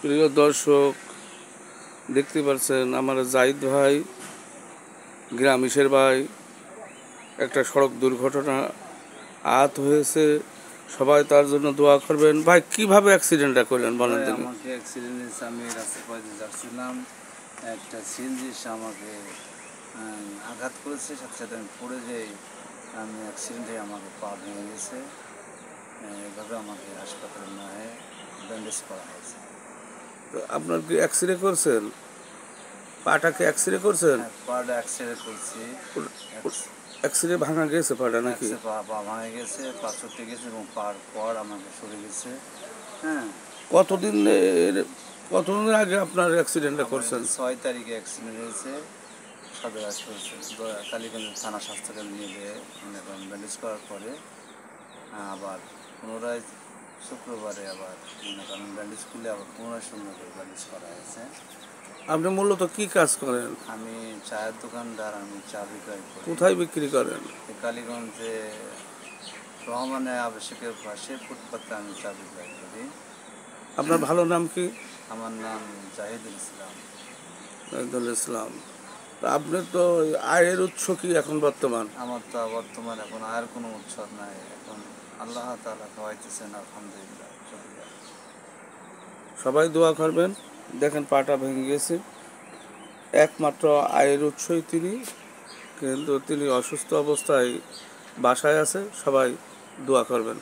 প্রিয় দর্শক, দেখতে পাচ্ছেন আমার জাহিদ ভাই, গ্রামিশের ভাই একটা সড়ক দুর্ঘটনা আহত হয়েছে। সবাই তার জন্য দোয়া করবেন। ভাই, কিভাবে অ্যাক্সিডেন্টটা করলেন বলেন দেখি। আমাকে অ্যাক্সিডেন্ট হয়েছে, আমি রাস্তার পাশে যাচ্ছিলাম, একটা সিএনজি আমাকে আঘাত করেছে, সাথে সাথে আমি পড়ে যাই, আমি অ্যাক্সিডেন্টে আমাকে পা ভেঙে গেছে। এভাবে আমাকে হাসপাতালে নিয়ে ব্যান্ডেজ করা হয়েছে। আপনার কি এক্সরে করছেন? পাটাকে এক্সরে করছেন? পাটা এক্সরে করছি। এক্সরে ভাঙা গেছে পাটা নাকি? পা ভাঙা গেছে, পা চটে গেছে এবং পার পর আমাকে সরে গেছে। হ্যাঁ। কতদিন আগে আপনার অ্যাক্সিডেন্টটা করছেন? 6 তারিখে অ্যাক্সিডেন্ট হয়েছে। সদর হাসপাতাল কালীগঞ্জ থানা স্বাস্থ্যকেন্দ্রে নিয়ে যেয়ে ব্যান্ডেজ করার পরে আবার পুনরায় শুক্রবারে আবার ব্যান্ডেজ খুলে আবার পুনরায় সুন্দর করে ব্যান্ডেজ করা হয়েছে। আপনি মূলত কি কাজ করেন? আমি চায়ের দোকানদার, আমি চা বিক্রয় করি। কোথায় বিক্রি করেন? কালীগঞ্জে রহমানের আবশ্যকের পাশে ফুটপাতে আমি চা বিক্রয় করি। আপনার ভালো নাম কি? আমার নাম জাহিদুল ইসলাম। জাহিদুল ইসলাম। আপনার তো আয়ের উৎস কি এখন বর্তমান? আমার তো বর্তমান এখন আয়ের কোনো উৎস নাই, এখন আল্লাহ তাআলা খাওয়াইতেছেন, আলহামদুলিল্লাহ। সবাই দোয়া করবেন। দেখেন পাটা ভেঙে গেছে, একমাত্র আয়ের উৎসই তিনি, কিন্তু তিনি অসুস্থ অবস্থায় বাসায় আছে। সবাই দোয়া করবেন।